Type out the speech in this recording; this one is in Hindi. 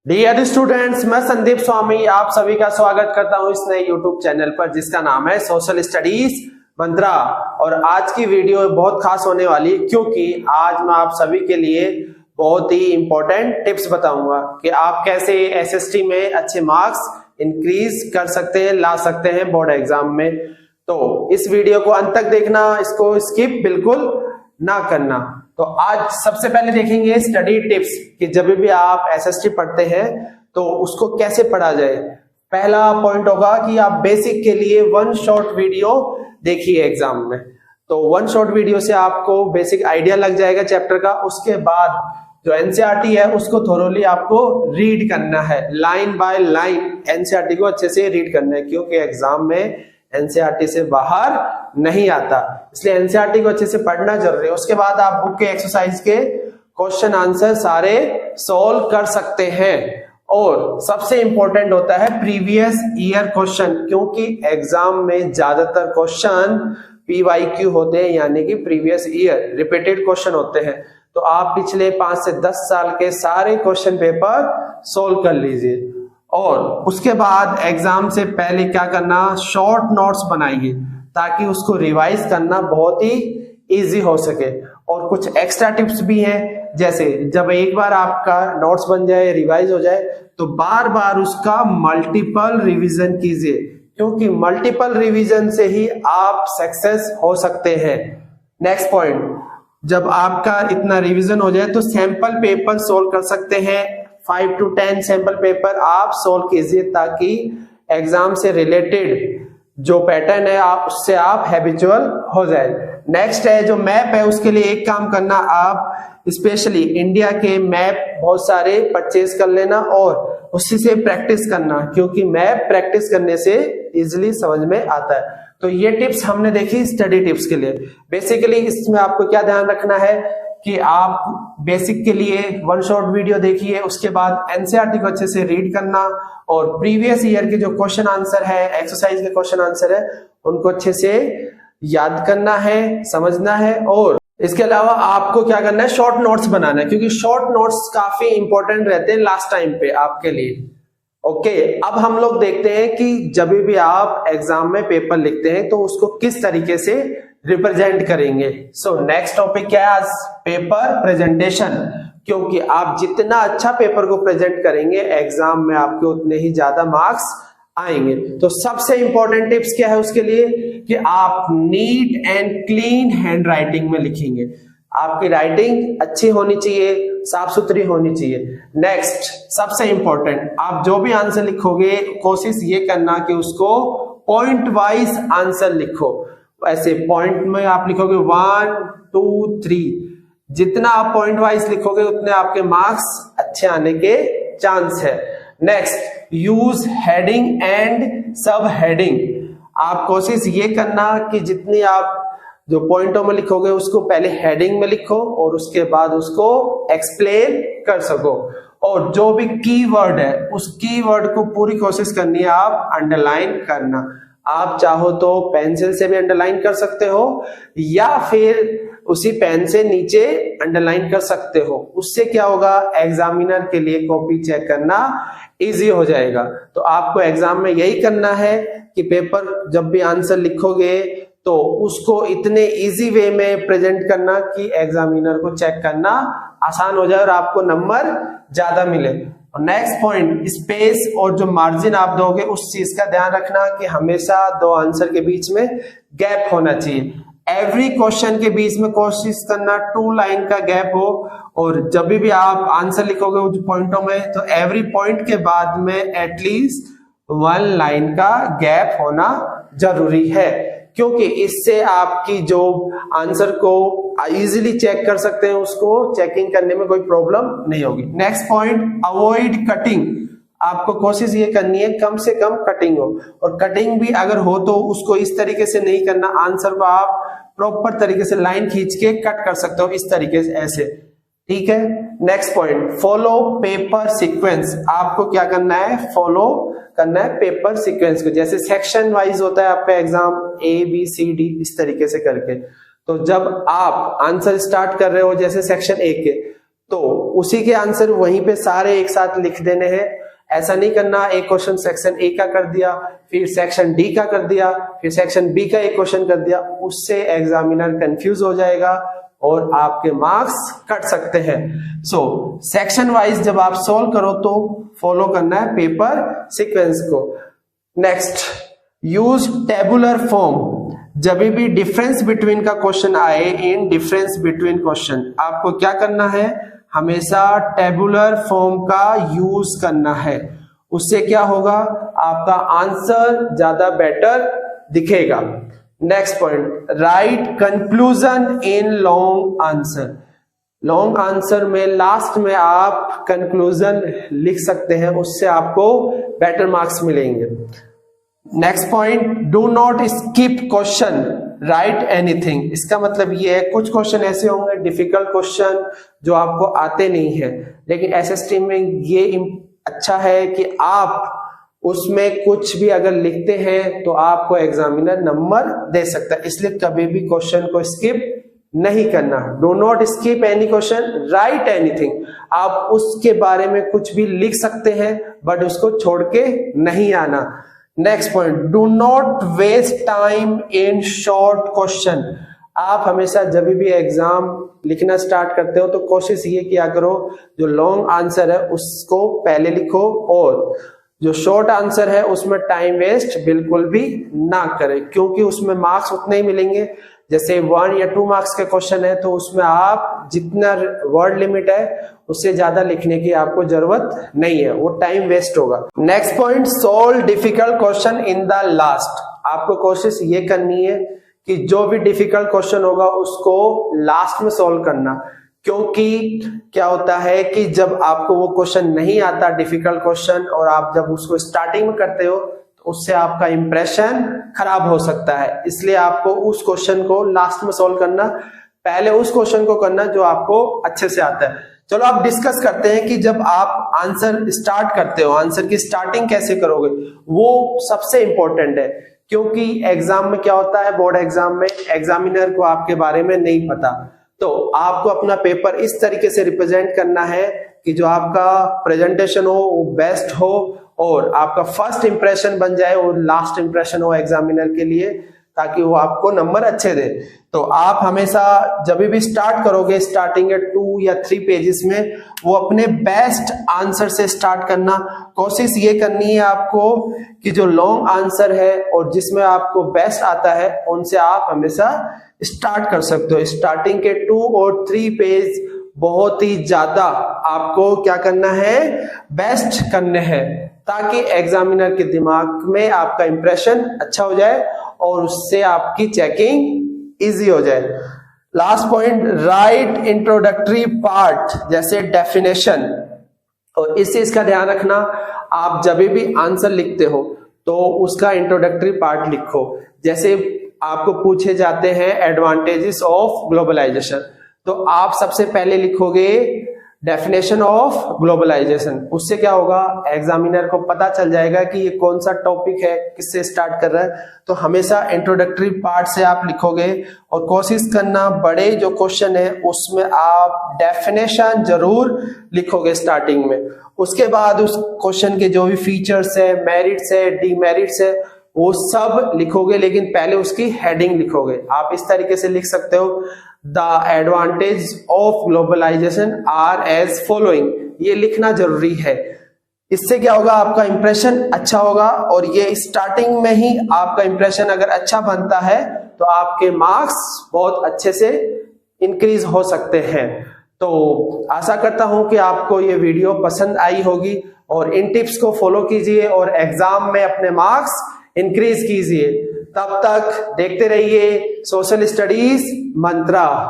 डियर स्टूडेंट्स, मैं संदीप स्वामी आप सभी का स्वागत करता हूं इस नए यूट्यूब चैनल पर जिसका नाम है सोशल स्टडीज मंत्रा। और आज की वीडियो बहुत खास होने वाली है क्योंकि आज मैं आप सभी के लिए बहुत ही इंपॉर्टेंट टिप्स बताऊंगा कि आप कैसे एसएसटी में अच्छे मार्क्स इंक्रीज कर सकते हैं, ला सकते हैं बोर्ड एग्जाम में। तो इस वीडियो को अंत तक देखना, इसको स्किप बिल्कुल ना करना। तो आज सबसे पहले देखेंगे स्टडी टिप्स कि जब भी आप एसएसटी पढ़ते हैं तो उसको कैसे पढ़ा जाए। पहला पॉइंट होगा कि आप बेसिक के लिए वन शॉर्ट वीडियो देखिए एग्जाम में। तो वन शॉर्ट वीडियो से आपको बेसिक आइडिया लग जाएगा चैप्टर का। उसके बाद जो एनसीईआरटी है उसको थोरोली आपको रीड करना है, लाइन बाय लाइन एनसीईआरटी को अच्छे से रीड करना है क्योंकि एग्जाम में एनसीईआरटी से बाहर नहीं आता, इसलिए एनसीईआरटी को अच्छे से पढ़ना जरूरी है। उसके बाद आप बुक के एक्सरसाइज के क्वेश्चन आंसर सारे सॉल्व कर सकते हैं। और सबसे इंपॉर्टेंट होता है प्रीवियस ईयर क्वेश्चन, क्योंकि एग्जाम में ज्यादातर क्वेश्चन पीवाईक्यू होते हैं, यानी कि प्रीवियस ईयर रिपीटेड क्वेश्चन होते हैं। तो आप पिछले 5 से 10 साल के सारे क्वेश्चन पेपर सॉल्व कर लीजिए। और उसके बाद एग्जाम से पहले क्या करना, शॉर्ट नोट्स बनाइए ताकि उसको रिवाइज करना बहुत ही इजी हो सके। और कुछ एक्स्ट्रा टिप्स भी हैं, जैसे जब एक बार आपका नोट्स बन जाए, रिवाइज हो जाए, तो बार बार उसका मल्टीपल रिवीजन कीजिए क्योंकि मल्टीपल रिवीजन से ही आप सक्सेस हो सकते हैं। नेक्स्ट पॉइंट, जब आपका इतना रिवीजन हो जाए तो सैंपल पेपर सोल्व कर सकते हैं। 5 to 10 सैंपल पेपर आप सोल्व कीजिए ताकि एग्जाम से रिलेटेड जो पैटर्न है आप उससे आप हैबिचुअल हो जाए। नेक्स्ट है जो मैप है, उसके लिए एक काम करना, आप स्पेशली इंडिया के मैप बहुत सारे परचेज कर लेना और उसी से प्रैक्टिस करना क्योंकि मैप प्रैक्टिस करने से इजिली समझ में आता है। तो ये टिप्स हमने देखी स्टडी टिप्स के लिए। बेसिकली इसमें आपको क्या ध्यान रखना है कि आप बेसिक के लिए वन शॉर्ट वीडियो देखिए, उसके बाद एनसीईआरटी को अच्छे से रीड करना और प्रीवियस ईयर के जो क्वेश्चन आंसर है, एक्सरसाइज के क्वेश्चन आंसर है, उनको अच्छे से याद करना है, समझना है। और इसके अलावा आपको क्या करना है, शॉर्ट नोट्स बनाना है क्योंकि शॉर्ट नोट्स काफी इंपॉर्टेंट रहते हैं लास्ट टाइम पे आपके लिए। ओके, अब हम लोग देखते हैं कि जब भी आप एग्जाम में पेपर लिखते हैं तो उसको किस तरीके से रिप्रेजेंट करेंगे। सो नेक्स्ट टॉपिक क्या है आज, पेपर प्रेजेंटेशन। क्योंकि आप जितना अच्छा पेपर को प्रेजेंट करेंगे एग्जाम में आपके उतने ही ज्यादा मार्क्स आएंगे। तो सबसे इंपॉर्टेंट टिप्स क्या है उसके लिए कि आप neat and clean hand writing में लिखेंगे। आपकी राइटिंग अच्छी होनी चाहिए, साफ सुथरी होनी चाहिए। नेक्स्ट सबसे इंपॉर्टेंट, आप जो भी आंसर लिखोगे कोशिश ये करना कि उसको पॉइंट वाइज आंसर लिखो। ऐसे पॉइंट में आप लिखोगे 1 2 3, जितना आप पॉइंट वाइज लिखोगे उतने आपके मार्क्स अच्छे आने के चांस है। नेक्स्ट, यूज हेडिंग एंड सब हेडिंग। आप कोशिश ये करना कि जितनी आप जो पॉइंटों में लिखोगे उसको पहले हेडिंग में लिखो और उसके बाद उसको एक्सप्लेन कर सको। और जो भी कीवर्ड है उस कीवर्ड को पूरी कोशिश करनी है आप अंडरलाइन करना। आप चाहो तो पेंसिल से भी अंडरलाइन कर सकते हो या फिर उसी पेन से नीचे अंडरलाइन कर सकते हो। उससे क्या होगा, एग्जामिनर के लिए कॉपी चेक करना इजी हो जाएगा। तो आपको एग्जाम में यही करना है कि पेपर जब भी आंसर लिखोगे तो उसको इतने इजी वे में प्रेजेंट करना कि एग्जामिनर को चेक करना आसान हो जाए और आपको नंबर ज्यादा मिले। और नेक्स्ट पॉइंट, स्पेस और जो मार्जिन आप दोगे उस चीज का ध्यान रखना कि हमेशा दो आंसर के बीच में गैप होना चाहिए। एवरी क्वेश्चन के बीच में कोशिश करना 2 लाइन का गैप हो। और जब भी आप आंसर लिखोगे उस पॉइंटों में तो एवरी पॉइंट के बाद में एटलीस्ट 1 लाइन का गैप होना जरूरी है क्योंकि इससे आपकी जो आंसर को इजीली चेक कर सकते हैं, उसको चेकिंग करने में कोई प्रॉब्लम नहीं होगी। Next point, avoid cutting. आपको कोशिश ये करनी है कम से कम कटिंग हो, और कटिंग भी अगर हो तो उसको इस तरीके से नहीं करना, आंसर को आप प्रॉपर तरीके से लाइन खींच के कट कर सकते हो इस तरीके से, ऐसे, ठीक है। Next point, follow paper sequence. आपको क्या करना है, फॉलो करना है पेपर सीक्वेंस को। जैसे सेक्शन वाइज होता है आपका एग्जाम ABCD इस तरीके से करके। तो जब आप आंसर स्टार्ट कर रहे हो जैसे सेक्शन 1 के, तो उसी के आंसर वहीं पे सारे एक साथ लिख देने हैं। ऐसा नहीं करना एक क्वेश्चन सेक्शन ए का कर दिया, फिर सेक्शन डी का कर दिया, फिर सेक्शन बी का एक क्वेश्चन कर दिया, उससे एग्जामिनर कंफ्यूज हो जाएगा और आपके मार्क्स कट सकते हैं। सो सेक्शन वाइज जब आप सॉल्व करो तो फॉलो करना है पेपर सीक्वेंस को। Next, use tabular form. जब भी डिफरेंस बिटवीन का क्वेश्चन आए, इन डिफरेंस बिटवीन क्वेश्चन आपको क्या करना है, हमेशा टेबुलर फॉर्म का यूज करना है। उससे क्या होगा, आपका आंसर ज्यादा बेटर दिखेगा। Next point, right conclusion in long answer. Long answer में लास्ट में आप कंक्लूजन लिख सकते हैं, उससे आपको बेटर मार्क्स मिलेंगे। Next point, do not skip question, right anything. इसका मतलब ये है कुछ क्वेश्चन ऐसे होंगे डिफिकल्ट क्वेश्चन जो आपको आते नहीं है, लेकिन एसएसटी में ये अच्छा है कि आप उसमें कुछ भी अगर लिखते हैं तो आपको एग्जामिनर नंबर दे सकता है। इसलिए कभी भी क्वेश्चन को स्किप नहीं करना। Do not skip any question, right anything. आप उसके बारे में कुछ भी लिख सकते हैं बट उसको छोड़ के नहीं आना। Next point, do not waste time in short question. आप हमेशा जब भी एग्जाम लिखना स्टार्ट करते हो तो कोशिश ये किया करो जो लॉन्ग आंसर है उसको पहले लिखो और जो शॉर्ट आंसर है उसमें टाइम वेस्ट बिल्कुल भी ना करें, क्योंकि उसमें मार्क्स उतने ही मिलेंगे। जैसे 1 या 2 मार्क्स के क्वेश्चन है तो उसमें आप जितना वर्ड लिमिट है उससे ज्यादा लिखने की आपको जरूरत नहीं है, वो टाइम वेस्ट होगा। Next point, solve difficult question in the last. आपको कोशिश ये करनी है कि जो भी डिफिकल्ट क्वेश्चन होगा उसको लास्ट में सोल्व करना, क्योंकि क्या होता है कि जब आपको वो क्वेश्चन नहीं आता डिफिकल्ट क्वेश्चन और आप जब उसको स्टार्टिंग में करते हो तो उससे आपका इंप्रेशन खराब हो सकता है। इसलिए आपको उस क्वेश्चन को लास्ट में सोल्व करना, पहले उस क्वेश्चन को करना जो आपको अच्छे से आता है। चलो आप डिस्कस करते हैं कि जब आप आंसर स्टार्ट करते हो, आंसर की स्टार्टिंग कैसे करोगे, वो सबसे इंपॉर्टेंट है। क्योंकि एग्जाम में क्या होता है, बोर्ड एग्जाम में एग्जामिनर को आपके बारे में नहीं पता, तो आपको अपना पेपर इस तरीके से रिप्रेजेंट करना है कि जो आपका प्रेजेंटेशन हो वो बेस्ट हो और आपका फर्स्ट इंप्रेशन बन जाए और लास्ट इंप्रेशन हो एग्जामिनर के लिए, ताकि वो आपको नंबर अच्छे दे। तो आप हमेशा जब भी स्टार्ट करोगे स्टार्टिंग के 2 या 3 पेजेस में वो अपने बेस्ट आंसर से स्टार्ट करना। कोशिश ये करनी है आपको कि जो लॉन्ग आंसर है और जिसमें आपको बेस्ट आता है उनसे आप हमेशा स्टार्ट कर सकते हो। स्टार्टिंग के 2 और 3 पेज बहुत ही ज्यादा आपको क्या करना है, बेस्ट करने हैं, ताकि एग्जामिनर के दिमाग में आपका इंप्रेशन अच्छा हो जाए और उससे आपकी चेकिंग इजी हो जाए। Last point, right introductory part जैसे डेफिनेशन, और इस चीज का ध्यान रखना, आप जब भी आंसर लिखते हो तो उसका इंट्रोडक्टरी पार्ट लिखो। जैसे आपको पूछे जाते हैं एडवांटेजेस ऑफ ग्लोबलाइजेशन, तो आप सबसे पहले लिखोगे डेफिनेशन ऑफ ग्लोबलाइजेशन। उससे क्या होगा, एग्जामिनर को पता चल जाएगा कि ये कौन सा टॉपिक है, किससे स्टार्ट कर रहा है। तो हमेशा इंट्रोडक्टरी पार्ट से आप लिखोगे और कोशिश करना बड़े जो क्वेश्चन है उसमें आप डेफिनेशन जरूर लिखोगे स्टार्टिंग में। उसके बाद उस क्वेश्चन के जो भी फीचर्स है, मेरिट्स है, डीमेरिट्स है, वो सब लिखोगे, लेकिन पहले उसकी हेडिंग लिखोगे। आप इस तरीके से लिख सकते हो, the advantage of globalisation are as following, ये लिखना जरूरी है। इससे क्या होगा, आपका इंप्रेशन अच्छा होगा और ये स्टार्टिंग में ही आपका इंप्रेशन अगर अच्छा बनता है तो आपके मार्क्स बहुत अच्छे से इंक्रीज हो सकते हैं। तो आशा करता हूं कि आपको ये वीडियो पसंद आई होगी और इन टिप्स को फॉलो कीजिए और एग्जाम में अपने मार्क्स इंक्रीज कीजिए। तब तक देखते रहिए सोशल स्टडीज मंत्रा।